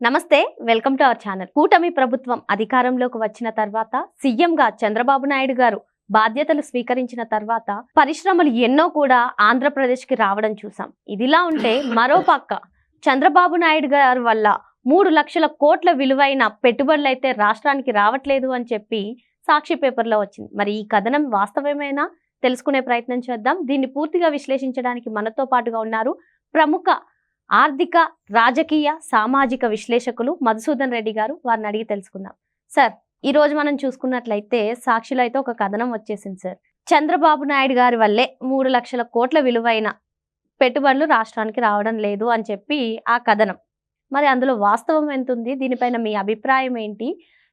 నమస్తే, welcome to our channel. కూటమి ప్రభుత్వం అధికారంలోకి వచ్చిన తర్వాత సీఎంగా చంద్రబాబు నాయుడు గారు బాధ్యతలు స్వీకరించిన తర్వాత పరిశ్రమలు ఎన్నో కూడా ఆంధ్రప్రదేశ్కి రావడం చూసాం. ఇదిలా ఉంటే మరోపక్క చంద్రబాబు నాయుడు గారి వల్ల 3 లక్షల కోట్ల విలువైన పెట్టుబడులు అయితే రాష్ట్రానికి రావట్లేదు అని చెప్పి సాక్షి పేపర్లో వచ్చింది. మరి ఈ కథనం వాస్తవమేనా తెలుసుకునే ప్రయత్నం చేద్దాం. దీన్ని పూర్తిగా విశ్లేషించడానికి మనతో పాటుగా ఉన్నారు ప్రముఖ ఆర్థిక, రాజకీయ, సామాజిక విశ్లేషకులు మధుసూదన్ రెడ్డి గారు. వారిని అడిగి తెలుసుకుందాం. సార్, ఈ రోజు మనం చూసుకున్నట్లయితే సాక్షిలో అయితే ఒక కథనం వచ్చేసింది సార్. చంద్రబాబు నాయుడు గారి వల్లే 3 లక్షల కోట్ల విలువైన పెట్టుబడులు రాష్ట్రానికి రావడం లేదు అని చెప్పి ఆ కథనం. మరి అందులో వాస్తవం ఎంత ఉంది? దీనిపైన మీ అభిప్రాయం ఏంటి?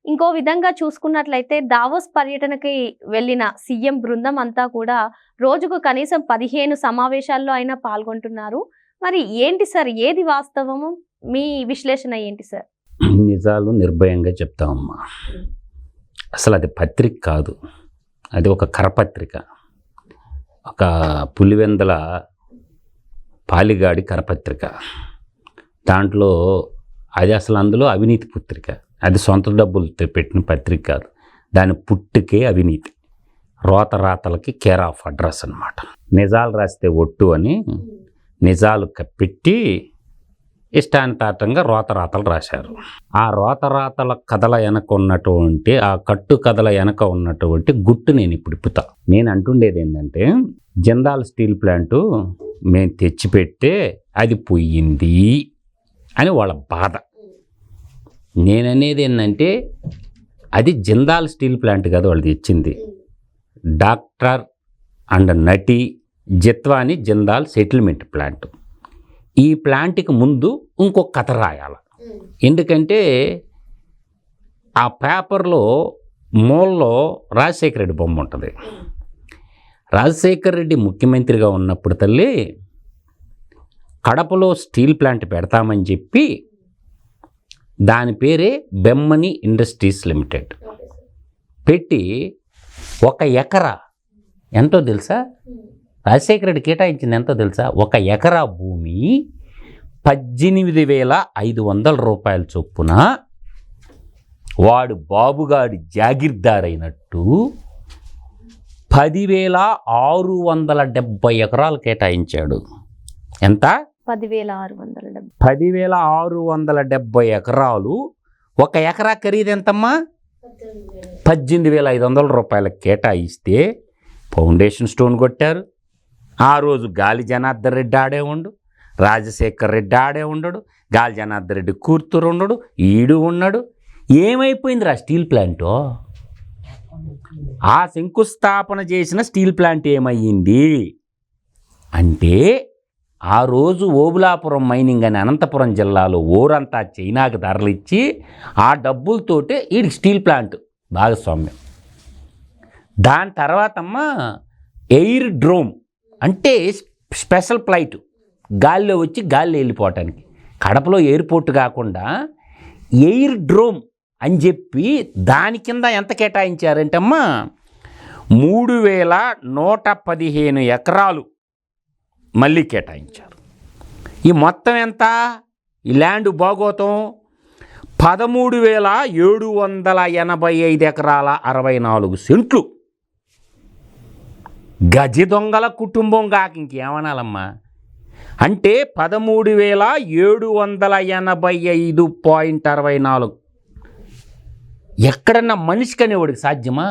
ఇంకో విధంగా చూసుకున్నట్లయితే దావోస్ పర్యటనకి వెళ్ళిన సీఎం బృందం అంతా కూడా రోజుకు కనీసం 15 సమావేశాల్లో అయినా పాల్గొంటున్నారు. మరి ఏంటి సార్, ఏది వాస్తవము? మీ విశ్లేషణ ఏంటి సార్? నిజాలు నిర్భయంగా చెప్తామమ్మా. అసలు అది పత్రిక కాదు, అది ఒక కరపత్రిక, ఒక పులివెందల పాలిగాడి కరపత్రిక. దాంట్లో అది అసలు అందులో అవినీతి పత్రిక. అది సొంత డబ్బులతో పెట్టిన పత్రిక కాదు, దాని పుట్టుకే అవినీతి. రోతరాతలకి కేర్ ఆఫ్ అడ్రస్ అన్నమాట. నిజాలు రాస్తే ఒట్టు అని నిజాలు కప్పెట్టి ఇష్టానుసారంగా రోతరాతలు రాశారు. ఆ రోతరాతల కథల వెనక ఉన్నటువంటి, ఆ కట్టు కథల వెనక ఉన్నటువంటి గుట్టు నేను ఇప్పుడు ఇప్పుతా. నేను అంటుండేది ఏంటంటే, జిందాల్ స్టీల్ ప్లాంటు మేము తెచ్చిపెట్టే అది పోయింది అని వాళ్ళ బాధ. నేననేది ఏంటంటే, అది జిందాల్ స్టీల్ ప్లాంట్ కాదు వాళ్ళు తెచ్చింది, డాక్టర్ అండ్ నటి జిత్వాని జిందాల్ సెటిల్మెంట్ ప్లాంట్. ఈ ప్లాంట్కి ముందు ఇంకొక కథ రాయాలి. ఎందుకంటే ఆ పేపర్లో మూలలో రాజశేఖర రెడ్డి బొమ్మ ఉంటుంది. రాజశేఖర రెడ్డి ముఖ్యమంత్రిగా ఉన్నప్పుడు తల్లి కడపలో స్టీల్ ప్లాంట్ పెడతామని చెప్పి దాని పేరే బెమ్మని ఇండస్ట్రీస్ లిమిటెడ్ పెట్టి 1 ఎకరా ఎంతో తెలుసా? రాజశేఖర రెడ్డి కేటాయించింది ఎంతో తెలుసా? 1 ఎకరా భూమి 18,500 రూపాయల చొప్పున వాడు బాబుగాడి జాగిర్దార్ అయినట్టు 10,670 ఎకరాలు కేటాయించాడు. ఎంత? 10,670 ఎకరాలు. 1 ఎకరా ఖరీదు ఎంతమ్మా? 18,500 రూపాయలకు కేటాయిస్తే ఫౌండేషన్ స్టోన్ కొట్టారు. ఆ రోజు గాలి జనార్దన్ రెడ్డి ఆడే ఉండు, రాజశేఖర్ రెడ్డి ఆడే ఉండడు, గాలి జనార్దన్ రెడ్డి కూతురు ఉండడు, ఈడు ఉన్నాడు. ఏమైపోయిందిరా స్టీల్ ప్లాంట్? ఆ శంకుస్థాపన చేసిన స్టీల్ ప్లాంట్ ఏమయ్యింది అంటే, ఆ రోజు ఓబులాపురం మైనింగ్ అని అనంతపురం జిల్లాలో ఊరంతా చైనాకి ధరలిచ్చి ఆ డబ్బులతోటే వీడికి స్టీల్ ప్లాంట్ భాగస్వామ్యం. దాని తర్వాతమ్మా ఎయిర్ డ్రోమ్ అంటే స్పెషల్ ఫ్లైట్, గాల్లో వచ్చి గాల్లో వెళ్ళిపోవటానికి. కడపలో ఎయిర్పోర్ట్ కాకుండా ఎయిర్ డ్రోమ్ అని చెప్పి దాని కింద ఎంత కేటాయించారంటమ్మా? 3,115 ఎకరాలు మళ్ళీ కేటాయించారు. ఈ మొత్తం ఎంత? ఈ ల్యాండ్ భాగోతం 13,785 ఎకరాల 64 సెంట్లు. గజి దొంగల కుటుంబం కాక ఇంకేమనాలమ్మా? అంటే 13,785.64. ఎక్కడన్నా మనిషికి అనేవాడికి సాధ్యమా?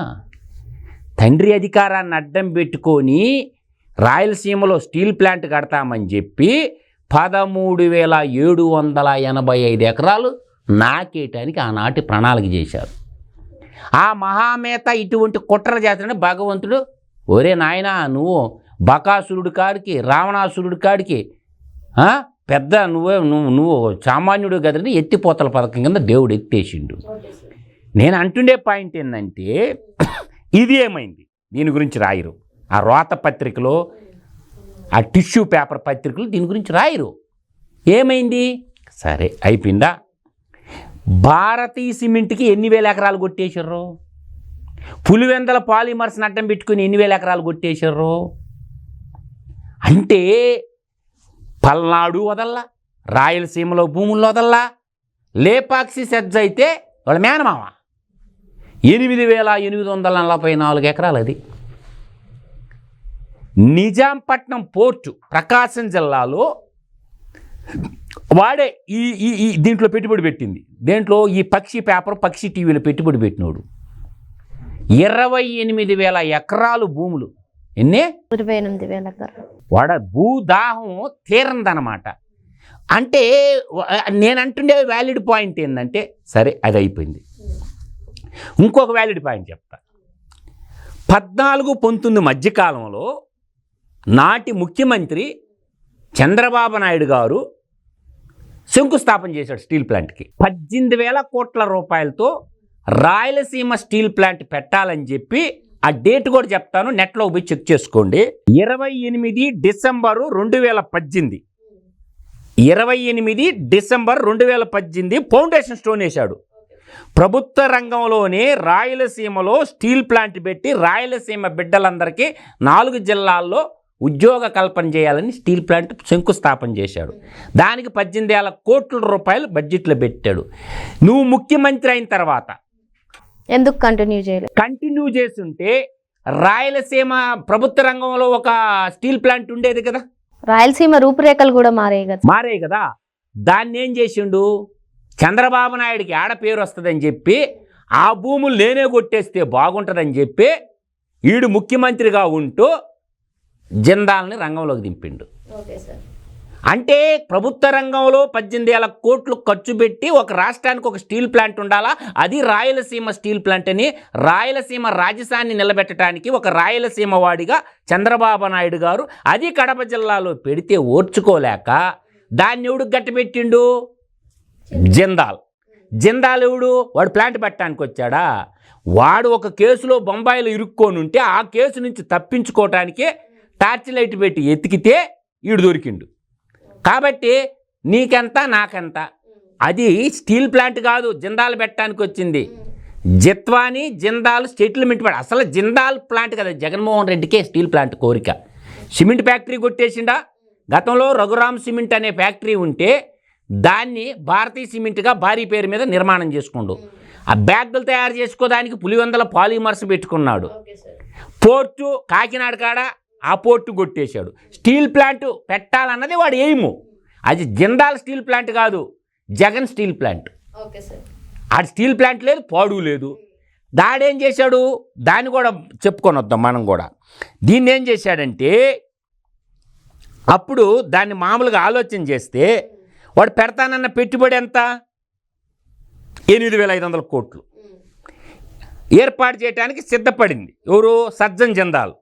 తండ్రి అధికారాన్ని అడ్డం పెట్టుకొని రాయలసీమలో స్టీల్ ప్లాంట్ కడతామని చెప్పి 13,785 ఎకరాలు నాకేయటానికి ఆనాటి ప్రణాళిక చేశారు. ఆ మహామేత ఇటువంటి కుట్రలు చేస్తాడని భగవంతుడు, ఒరే నాయనా, నువ్వు బకాసురుడి కాడికి, రావణాసురుడి కాడికి పెద్ద నువ్వు సామాన్యుడు కదండి, ఎత్తిపోతల పథకం కింద దేవుడు ఎత్తేసిండు. నేను అంటుండే పాయింట్ ఏంటంటే, ఇది ఏమైంది దీని గురించి రాయరు. ఆ రోత పత్రికలో, ఆ టిష్యూ పేపర్ పత్రికలు దీని గురించి రాయరు. ఏమైంది? సరే అయిపోయిందా? భారతీయ సిమెంట్కి ఎన్ని వేల ఎకరాలు కొట్టేశారు? పులివెందల పాలిమర్స్ని అడ్డం పెట్టుకుని ఎన్ని వేల ఎకరాలు కొట్టేశారు? అంటే పల్నాడు వదల్లా, రాయలసీమలో భూముల్లో వదల్లా, లేపాక్షి సెజ్ అయితే వాళ్ళ మేనమామ 8,844 ఎకరాలు అది. నిజాంపట్నం పోర్టు ప్రకాశం జిల్లాలో వాడే ఈ ఈ ఈ దీంట్లో పెట్టుబడి పెట్టింది. దేంట్లో ఈ పక్షి పేపర్ పక్షి టీవీలో పెట్టుబడి పెట్టినోడు 28,000 ఎకరాలు భూములు. ఎన్నే 28,000 ఎకరాలు. వాడ భూదాహం తీరందనమాట. అంటే నేను అంటుండే వ్యాలిడ్ పాయింట్ ఏంటంటే, సరే అది అయిపోయింది. ఇంకొక వ్యాలిడ్ పాయింట్ చెప్తా. 14-19 మధ్యకాలంలో నాటి ముఖ్యమంత్రి చంద్రబాబు నాయుడు గారు శంకుస్థాపన చేశాడు స్టీల్ ప్లాంట్కి. 18,000 కోట్ల రూపాయలతో రాయలసీమ స్టీల్ ప్లాంట్ పెట్టాలని చెప్పి, ఆ డేట్ కూడా చెప్తాను, నెట్లో పోయి చెక్ చేసుకోండి. 28 డిసెంబరు 2018 28 డిసెంబర్ 2018 ఫౌండేషన్ స్టోన్ వేశాడు. ప్రభుత్వ రంగంలోనే రాయలసీమలో స్టీల్ ప్లాంట్ పెట్టి రాయలసీమ బిడ్డలందరికీ 4 జిల్లాల్లో ఉద్యోగ కల్పన చేయాలని స్టీల్ ప్లాంట్ శంకుస్థాపన చేశాడు. దానికి 18,000 కోట్ల రూపాయలు బడ్జెట్లో పెట్టాడు. నువ్వు ముఖ్యమంత్రి అయిన తర్వాత ఎందుకు కంటిన్యూ చేయలేదు? కంటిన్యూ చేస్తుంటే రాయలసీమ ప్రభుత్వ రంగంలో ఒక స్టీల్ ప్లాంట్ ఉండేది కదా, రాయలసీమ రూపురేఖలు కూడా మారాయి కదా. దాన్ని ఏం చేసిండు, చంద్రబాబు నాయుడికి ఆడ పేరు వస్తుందని చెప్పి ఆ భూములు నేనే కొట్టేస్తే బాగుంటుందని చెప్పి ఈడు ముఖ్యమంత్రిగా ఉంటూ జిందాల్ని రంగంలోకి దింపిండు. అంటే ప్రభుత్వ రంగంలో 18,000 కోట్లు ఖర్చు పెట్టి ఒక రాష్ట్రానికి ఒక స్టీల్ ప్లాంట్ ఉండాలా, అది రాయలసీమ స్టీల్ ప్లాంట్ అని రాయలసీమ రాజధాని నిలబెట్టడానికి ఒక రాయలసీమ వాడిగా చంద్రబాబు నాయుడు గారు అది కడప జిల్లాలో పెడితే ఓర్చుకోలేక దాన్ని ఎవడు గట్టిపెట్టిండు, జిందాల్ ఎవడు, వాడు ప్లాంట్ పెట్టడానికి వచ్చాడా, వాడు ఒక కేసులో బొంబాయిలో ఇరుక్కొని ఉంటే ఆ కేసు నుంచి తప్పించుకోవటానికి టార్చ్ లైట్ పెట్టి ఎతికితే ఈడు దొరికిండు. కాబట్టి నీకెంత నాకెంత, అది స్టీల్ ప్లాంట్ కాదు, జిందాల్ పెట్టడానికి వచ్చింది. జిత్వాని జిందాల్ సెటిల్మెంట్ పడి, అసలు జిందాల్ ప్లాంట్ కదా జగన్మోహన్ రెడ్డికే స్టీల్ ప్లాంట్ కోరిక. సిమెంట్ ఫ్యాక్టరీ కొట్టేసిండా. గతంలో రఘురామ్ సిమెంట్ అనే ఫ్యాక్టరీ ఉంటే దాన్ని భారతీయ సిమెంట్గా భారీ పేరు మీద నిర్మాణం చేసుకుండు. ఆ బ్యాగులు తయారు చేసుకోవడానికి పులివెందల పాలిమర్స్ పెట్టుకున్నాడు. పోర్టు కాకినాడ కాడ ఆ పోర్టు కొట్టేశాడు. స్టీల్ ప్లాంట్ పెట్టాలన్నది వాడు ఎయిము. అది జిందాల్ స్టీల్ ప్లాంట్ కాదు, జగన్ స్టీల్ ప్లాంట్. ఆ స్టీల్ ప్లాంట్ లేదు, పాడు లేదు. దాడేం చేశాడు, దాన్ని కూడా చెప్పుకొని వద్దాం మనం కూడా. దీన్ని ఏం చేశాడంటే, అప్పుడు దాన్ని మామూలుగా ఆలోచన చేస్తే వాడు పెడతానన్న పెట్టుబడి ఎంత, 8,500 కోట్లు ఏర్పాటు చేయడానికి సిద్ధపడింది. ఎవరు, సజ్జన్ జిందాల్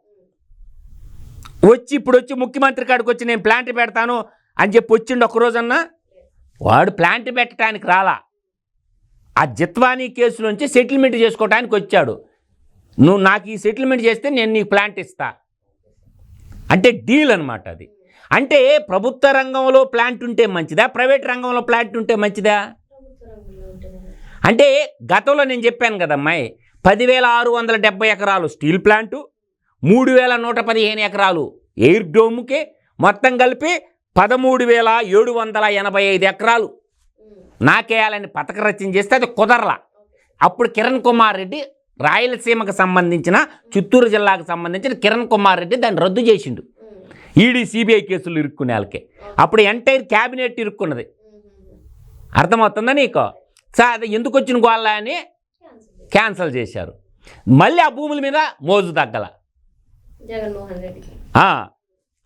ఇప్పుడు వచ్చి ముఖ్యమంత్రి కాడికి వచ్చి నేను ప్లాంట్ పెడతాను అని చెప్పి వచ్చిండు ఒక్కరోజన్నా. వాడు ప్లాంట్ పెట్టడానికి రాలా, ఆ జిత్వానీ కేసు నుంచి సెటిల్మెంట్ చేసుకోవడానికి వచ్చాడు. నువ్వు నాకు ఈ సెటిల్మెంట్ చేస్తే నేను నీకు ప్లాంట్ ఇస్తా అంటే డీల్ అనమాట అది. అంటే ప్రభుత్వ రంగంలో ప్లాంట్ ఉంటే మంచిదా, ప్రైవేట్ రంగంలో ప్లాంట్ ఉంటే మంచిదా? అంటే గతంలో నేను చెప్పాను కదమ్మాయి, 10,670 ఎకరాలు స్టీల్ ప్లాంటు, 3,115 ఎకరాలు ఎయిర్ డోమ్కి, మొత్తం కలిపి 13,785 ఎకరాలు నాకేయాలని పథక రచన చేస్తే అది కుదరలా. అప్పుడు కిరణ్ కుమార్ రెడ్డి, రాయలసీమకు సంబంధించిన చిత్తూరు జిల్లాకు సంబంధించిన కిరణ్ కుమార్ రెడ్డి దాన్ని రద్దు చేసిండు. ఈడీ సిబిఐ కేసులు ఇరుక్కునే వాళ్ళకే. అప్పుడు ఎంటైర్ క్యాబినెట్ ఇరుక్కున్నది. అర్థమవుతుందా నీకు? అది ఎందుకు వచ్చిన గోళ్ళ అని క్యాన్సిల్ చేశారు. మళ్ళీ ఆ భూముల మీద మోజు తగ్గల జగన్మోహన్ రెడ్డికి.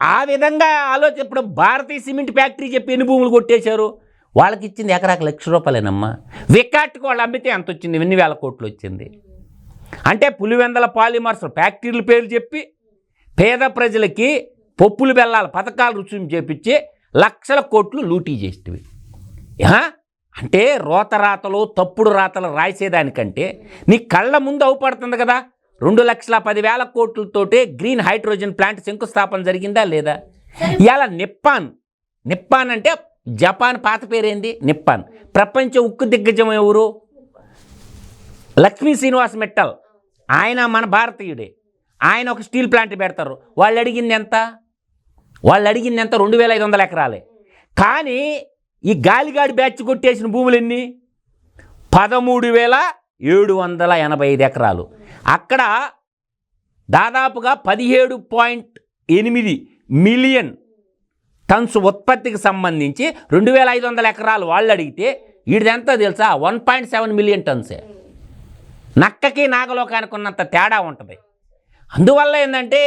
ఆ విధంగా ఆలోచన. ఇప్పుడు భారతీయ సిమెంట్ ఫ్యాక్టరీ చెప్పి ఎన్ని భూములు కొట్టేశారు, వాళ్ళకి ఇచ్చింది ఎకరాకు ₹1,00,000. వికాట్కి వాళ్ళు అమ్మితే ఎంత వచ్చింది, 8,000 కోట్లు వచ్చింది. అంటే పులివెందల పాలిమర్స్ ఫ్యాక్టరీల పేర్లు చెప్పి పేద ప్రజలకి పప్పులు బెల్లాల పథకాలు రుచి చేపించి లక్షల కోట్లు లూటీ చేసేవి. అంటే రోతరాతలు తప్పుడు రాతలు రాసేదానికంటే నీ కళ్ళ ముందు అవుపడుతుంది కదా. 2,10,000 కోట్లతోటే గ్రీన్ హైడ్రోజన్ ప్లాంట్ శంకుస్థాపన జరిగిందా లేదా? ఇవాళ నిప్పాన్ అంటే జపాన్ పాత పేరేంది, నిప్పాన్. ప్రపంచ ఉక్కు దిగ్గజం ఎవరు? లక్ష్మీ శ్రీనివాస్ మిట్టల్, ఆయన మన భారతీయుడే. ఆయన ఒక స్టీల్ ప్లాంట్ పెడతారు. వాళ్ళు అడిగింది ఎంత 2,500 ఎకరాలే. కానీ ఈ గాలిగాడి బ్యాచ్ కొట్టేసిన భూములు ఎన్ని? 13,785 ఎకరాలు. అక్కడ దాదాపుగా 17.8 మిలియన్ టన్స్ ఉత్పత్తికి సంబంధించి 2,500 ఎకరాలు వాళ్ళు అడిగితే వీడిదంతా తెలుసా 1.7 మిలియన్ టన్సే. నక్కకి నాగలోకానికి ఉన్నంత తేడా ఉంటుంది. అందువల్ల ఏంటంటే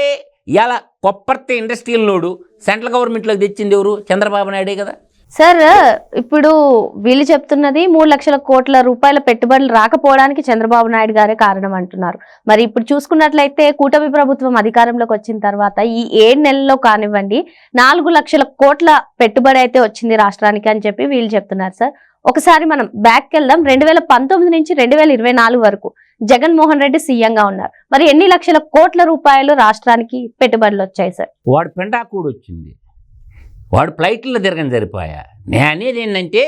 ఇలా కొప్పర్తి ఇండస్ట్రియల్ నోడు సెంట్రల్ గవర్నమెంట్లోకి తెచ్చింది ఎవరు? చంద్రబాబు నాయుడే కదా. సార్ ఇప్పుడు వీళ్ళు చెప్తున్నది 3 లక్షల కోట్ల రూపాయల పెట్టుబడులు రాకపోవడానికి చంద్రబాబు నాయుడు గారే కారణం అంటున్నారు. మరి ఇప్పుడు చూసుకున్నట్లయితే కూటమి ప్రభుత్వం అధికారంలోకి వచ్చిన తర్వాత ఈ 7 నెలల్లో కానివ్వండి 4 లక్షల కోట్ల పెట్టుబడి అయితే వచ్చింది రాష్ట్రానికి అని చెప్పి వీళ్ళు చెప్తున్నారు. సార్ ఒకసారి మనం బ్యాక్ వెళ్దాం. 2019 నుంచి 2024 వరకు జగన్మోహన్ రెడ్డి సీఎంగా ఉన్నారు. మరి ఎన్ని లక్షల కోట్ల రూపాయలు రాష్ట్రానికి పెట్టుబడులు వచ్చాయి సార్? వాడు పెండాకూడు వచ్చింది, వాడు ఫ్లైట్లో తిరగని సరిపోయా. నేను అనేది ఏంటంటే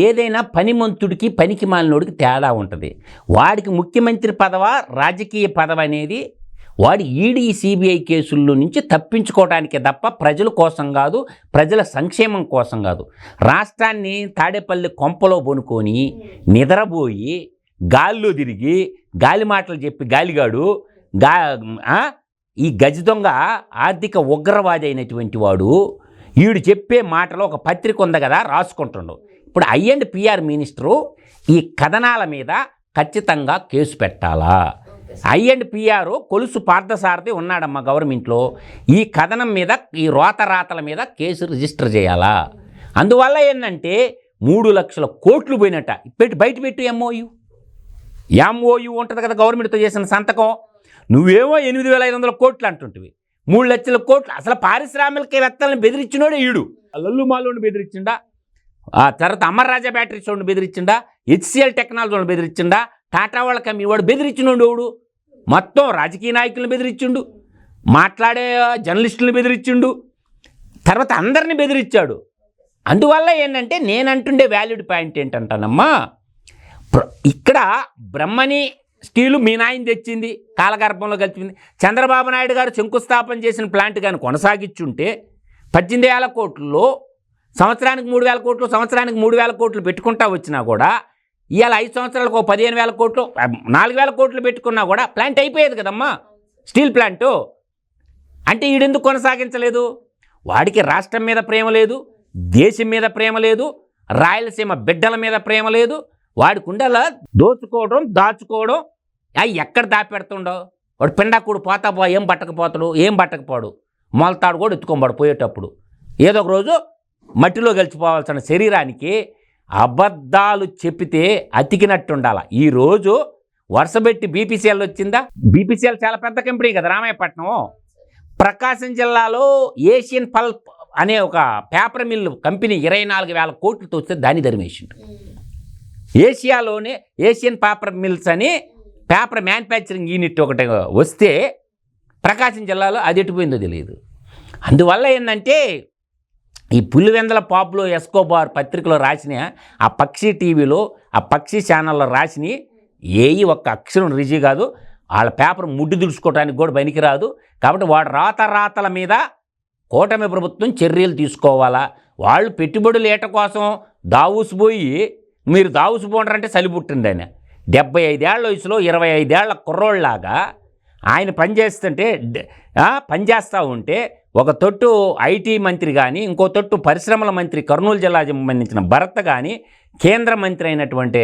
ఏదైనా పనిమంతుడికి పనికి మాలినోడికి తేడా ఉంటుంది. వాడికి ముఖ్యమంత్రి పదవా రాజకీయ పదవి అనేది వాడు ఈడీ సిబిఐ కేసుల్లో నుంచి తప్పించుకోవడానికే తప్ప ప్రజల కోసం కాదు, ప్రజల సంక్షేమం కోసం కాదు. రాష్ట్రాన్ని తాడేపల్లి కొంపలో బొనుకొని నిద్రపోయి గాల్లో తిరిగి గాలి మాటలు చెప్పి గాలిగాడు ఈ గజ దొంగ ఆర్థిక ఉగ్రవాది అయినటువంటి వాడు వీడు చెప్పే మాటలో ఒక పత్రిక ఉంది కదా రాసుకుంటుండు. ఇప్పుడు I&PR మినిస్టరు ఈ కథనాల మీద ఖచ్చితంగా కేసు పెట్టాలా? I&PR కొలుసు పార్థసారథి ఉన్నాడమ్మా గవర్నమెంట్లో. ఈ కథనం మీద ఈ రాతల మీద కేసు రిజిస్టర్ చేయాలా? అందువల్ల ఏంటంటే 3 లక్షల కోట్లు పోయినట్ట. బయట పెట్టు MOU ఉంటుంది కదా గవర్నమెంట్తో చేసిన సంతకం. నువ్వేమో 8,500 కోట్లు అంటుంటివి, 3 లక్షల కోట్లు. అసలు పారిశ్రామికవేత్తలను బెదిరించినోడే ఈడు. లల్లు మాలోని బెదిరించిండా, ఆ తర్వాత అమర్రాజా బ్యాటరీస్ వాడిని బెదిరించిండా, HCL టెక్నాలజీ వాడిని బెదిరించిండా, టాటా వాళ్ళ కంపెనీ వాడు బెదిరించినోడు వాడు. మొత్తం రాజకీయ నాయకులను బెదిరించిండు, మాట్లాడే జర్నలిస్టులను బెదిరించిండు, తర్వాత అందరిని బెదిరించాడు. అందువల్ల ఏంటంటే నేనంటుండే వ్యాలిడ్ పాయింట్ ఏంటంటానమ్మా, ఇక్కడ బ్రహ్మణి స్టీలు మీ నాయన తెచ్చింది, కాలగర్భంలో కలిపింది. చంద్రబాబు నాయుడు గారు శంకుస్థాపన చేసిన ప్లాంట్ కానీ కొనసాగించుంటే 18,000 కోట్లలో సంవత్సరానికి 3,000 కోట్లు, సంవత్సరానికి 3,000 కోట్లు పెట్టుకుంటా వచ్చినా కూడా ఇవాళ 5 సంవత్సరాలకు 15,000 కోట్లు, 4,000 కోట్లు పెట్టుకున్నా కూడా ప్లాంట్ అయిపోయేది కదమ్మా స్టీల్ ప్లాంటు. అంటే ఈడెందుకు కొనసాగించలేదు? వాడికి రాష్ట్రం మీద ప్రేమ లేదు, దేశం మీద ప్రేమ లేదు, రాయలసీమ బిడ్డల మీద ప్రేమ లేదు. వాడి కుండలా దోచుకోవడం దాచుకోవడం. ఎక్కడ దాపెడుతుండవు? వాడు పిండాకుడు పోతా ఏం పట్టకపోడు, మొలతాడు కూడా ఎత్తుకోబడు పోయేటప్పుడు. ఏదో ఒక రోజు మట్టిలో గెలిచిపోవాల్సిన శరీరానికి అబద్ధాలు చెప్పితే అతికినట్టు ఉండాలి. ఈరోజు వరుసబెట్టి BPCL వచ్చిందా? BPCL చాలా పెద్ద కంపెనీ కదా రామాయపట్నం. ప్రకాశం జిల్లాలో ఏషియన్ పల్ప్ అనే ఒక పేపర్ మిల్లు కంపెనీ 24,000 కోట్లతో వస్తే దాన్ని ధర్మేసిండు. ఏషియాలోనే ఏషియన్ పేపర్ మిల్స్ అని పేపర్ మ్యానుఫ్యాక్చరింగ్ యూనిట్ ఒకటి వస్తే ప్రకాశం జిల్లాలో అది ఎటుపోయిందో తెలియదు. అందువల్ల ఏంటంటే ఈ పులివెందల పాపులో ఎస్కోబార్ పత్రికలో రాసిన ఆ పక్షి టీవీలో ఆ పక్షి ఛానల్లో రాసిన ఒక్క అక్షరం రిజీ కాదు. వాళ్ళ పేపర్ ముడ్డు దుడుచుకోవడానికి కూడా పనికిరాదు. కాబట్టి వాడు రాతల మీద కూటమి ప్రభుత్వం చర్యలు తీసుకోవాలా. వాళ్ళు పెట్టుబడులు ఏట కోసం దావుసిపోయి మీరు దావుసిపోంటారంటే సలిపుట్టింది ఆయన. 75 ఏళ్ల వయసులో 25 ఏళ్ల కుర్రోళ్ళలాగా ఆయన పనిచేస్తూ ఉంటే ఒక తొట్టు ఐటీ మంత్రి కానీ, ఇంకో తొట్టు పరిశ్రమల మంత్రి కర్నూలు జిల్లా సంబంధించిన భరత్ కానీ, కేంద్ర మంత్రి అయినటువంటి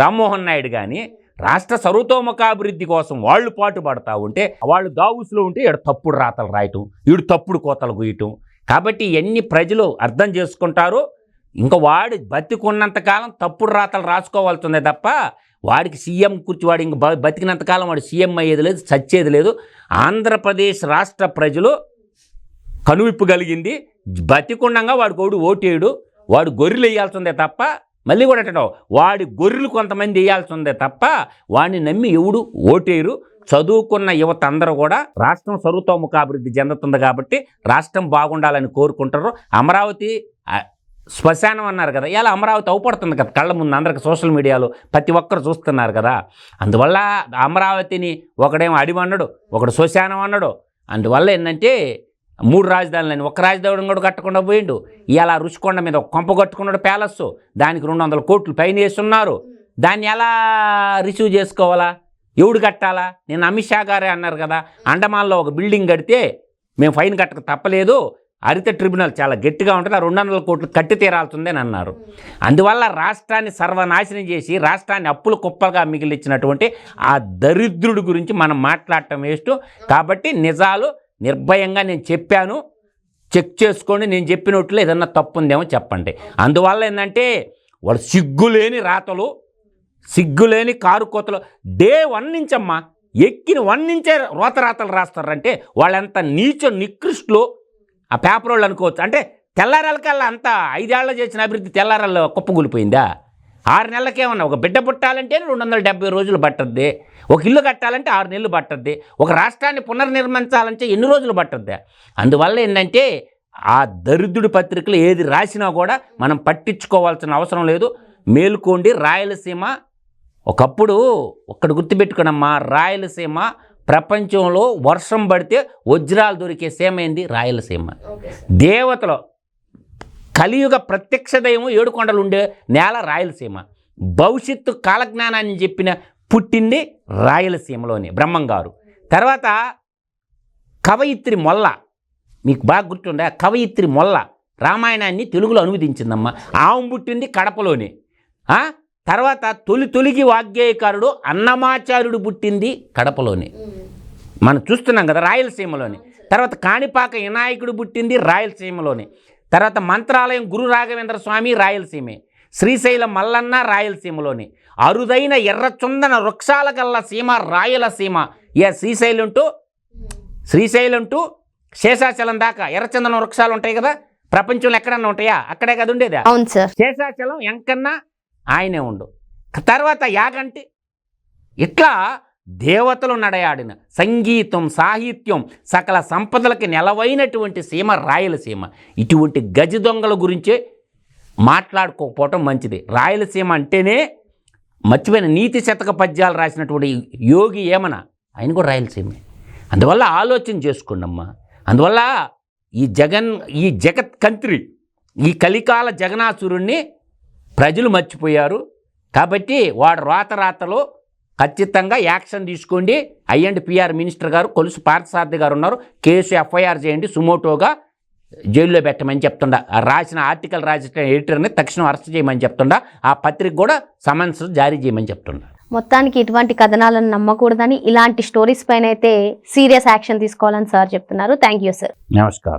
రామ్మోహన్ నాయుడు కానీ రాష్ట్ర సర్వతోముఖాభివృద్ధి కోసం వాళ్ళు పాటుపడతా ఉంటే వాళ్ళు దావుసులో ఉంటే ఈడు తప్పుడు రాతలు రాయటం, ఈడు తప్పుడు కోతలు గీయటం. కాబట్టి ఎన్ని ప్రజలు అర్థం చేసుకుంటారో. ఇంకా వాడు బతికున్నంతకాలం తప్పుడు రాతలు రాసుకోవాల్సిందే తప్ప వాడికి సీఎం కూర్చి వాడు ఇంక బతికినంతకాలం వాడు సీఎం అయ్యేది లేదు, చచ్చేది లేదు. ఆంధ్రప్రదేశ్ రాష్ట్ర ప్రజలు కనువిప్పు కలిగింది. బతికుండగా వాడికి ఓటేయడు, వాడు గొర్రెలు వేయాల్సిందే తప్ప, మళ్ళీ కూడా అంటాడు వాడి గొర్రెలు కొంతమంది వేయాల్సిందే తప్ప వాడిని నమ్మి ఎవడు ఓటేయరు. చదువుకున్న యువత అందరూ కూడా రాష్ట్రం సర్వతోముఖాభివృద్ధి చెందుతుంది కాబట్టి రాష్ట్రం బాగుండాలని కోరుకుంటారు. అమరావతి శ్మశానం అన్నారు కదా, ఇలా అమరావతి అవుపడుతుంది కదా కళ్ళ ముందు అందరికి, సోషల్ మీడియాలో ప్రతి ఒక్కరు చూస్తున్నారు కదా. అందువల్ల అమరావతిని ఒకడేమో అడివన్నాడు, ఒకడు శ్మశానం అన్నాడు. అందువల్ల ఏంటంటే 3 రాజధానులని ఒక రాజధాని కూడా కట్టకుండా పోయిండు. ఇలా రుషికొండ మీద ఒక కొంప కట్టుకున్నాడు ప్యాలెస్, దానికి 200 కోట్లు పైన వేస్తున్నారు. దాన్ని ఎలా రిసీవ్ చేసుకోవాలా, ఎవడు కట్టాలా? నేను అమిత్ షా గారే అన్నారు కదా, అండమాన్లో ఒక బిల్డింగ్ కడితే మేము ఫైన్ కట్టక తప్పలేదు, హరిత ట్రిబ్యునల్ చాలా గట్టిగా ఉంటుంది, 200 కోట్లు కట్టి తీరాల్సిందే అని అన్నారు. అందువల్ల రాష్ట్రాన్ని సర్వనాశనం చేసి రాష్ట్రాన్ని అప్పుల కుప్పలుగా మిగిలిచ్చినటువంటి ఆ దరిద్రుడి గురించి మనం మాట్లాడటం వేస్ట్. కాబట్టి నిజాలు నిర్భయంగా నేను చెప్పాను, చెక్ చేసుకోండి. నేను చెప్పినట్లు ఏదన్నా తప్పు ఉందేమో చెప్పండి. అందువల్ల ఏంటంటే వాళ్ళు సిగ్గులేని రాతలు, సిగ్గులేని కారు కోతలు డే 1 నుంచమ్మా, ఎక్కిన 1 నుంచే రోతరాతలు రాస్తారంటే వాళ్ళంత నీచ నికృష్టులు ఆ పేపర్ వాళ్ళు అనుకోవచ్చు. అంటే తెల్లారాలకల్లా అంతా 5 ఏళ్ళలో చేసిన అభివృద్ధి తెల్లారాల్లో కుప్పగూలిపోయిందా? 6 నెలలకేమన్నా ఒక బిడ్డ పుట్టాలంటే 270 రోజులు పట్టద్ది, ఒక ఇల్లు కట్టాలంటే 6 నెలలు పట్టద్ది, ఒక రాష్ట్రాన్ని పునర్నిర్మించాలంటే ఎన్ని రోజులు పట్టద్ది? అందువల్ల ఏంటంటే ఆ దరిద్రుడి పత్రికలు ఏది రాసినా కూడా మనం పట్టించుకోవాల్సిన అవసరం లేదు. మేల్కోండి. రాయలసీమ ఒకప్పుడు ఒక్కడు గుర్తుపెట్టుకున్నమ్మా, రాయలసీమ ప్రపంచంలో వర్షం పడితే వజ్రాలు దొరికే సీమైంది రాయలసీమ. దేవతలో కలియుగ ప్రత్యక్ష దైవం 7 కొండలు ఉండే నేల రాయలసీమ. భవిష్యత్తు కాలజ్ఞానాన్ని చెప్పిన పుట్టింది రాయలసీమలోనే బ్రహ్మంగారు. తర్వాత కవయిత్రి మొల్ల, మీకు బాగా గుర్తుండే కవయిత్రి మొల్ల రామాయణాన్ని తెలుగులో అనువదించిందమ్మా. ఆమె పుట్టింది కడపలోనే. తర్వాత తొలిగి వాగ్గేయకారుడు అన్నమాచార్యుడు పుట్టింది కడపలోనే. మనం చూస్తున్నాం కదా రాయలసీమలోనే. తర్వాత కాణిపాక వినాయకుడు పుట్టింది రాయలసీమలోనే. తర్వాత మంత్రాలయం గురు రాఘవేంద్ర స్వామి రాయలసీమే. శ్రీశైలం మల్లన్న రాయలసీమలోనే. అరుదైన ఎర్రచందన వృక్షాల గల్ల సీమ రాయలసీమ. శ్రీశైలం టు శేషాచలం దాకా ఎర్రచందన వృక్షాలు ఉంటాయి కదా, ప్రపంచంలో ఎక్కడన్నా ఉంటాయా? అక్కడే కదా ఉండేదా? అవును సార్. శేషాచలం ఎంకన్నా ఆయనే ఉండు. తర్వాత యాగంటి ఇట్లా దేవతలు నడయాడిన సంగీతం, సాహిత్యం, సకల సంపదలకి నెలవైనటువంటి సీమ రాయలసీమ. ఇటువంటి గజ దొంగల గురించే మాట్లాడుకోకపోవటం మంచిది. రాయలసీమ అంటేనే మర్చిపోయిన నీతి శతక పద్యాలు రాసినటువంటి యోగి ఏమన, ఆయన కూడా రాయలసీమే. అందువల్ల ఆలోచన చేసుకోండమ్మా. అందువల్ల ఈ జగత్ కంత్రి, ఈ కలికాల జగనాసురుణ్ణి ప్రజలు మర్చిపోయారు. కాబట్టి వాడు రాతలో ఖచ్చితంగా యాక్షన్ తీసుకోండి. ఐ&PR మినిస్టర్ గారు కొలుసు పార్థసారథి గారు ఉన్నారు, కేసు FIR చేయండి, సుమోటోగా జైల్లో పెట్టమని చెప్తుండా. రాసిన ఆర్టికల్ రాసిన ఎడిటర్ని తక్షణం అరెస్ట్ చేయమని చెప్తుండా. ఆ పత్రిక కూడా సమన్స్ జారీ చేయమని చెప్తుండా. మొత్తానికి ఇటువంటి కథనాలను నమ్మకూడదని, ఇలాంటి స్టోరీస్ పైన అయితే సీరియస్ యాక్షన్ తీసుకోవాలని సార్ చెప్తున్నారు. Thank you sir. నమస్కారం.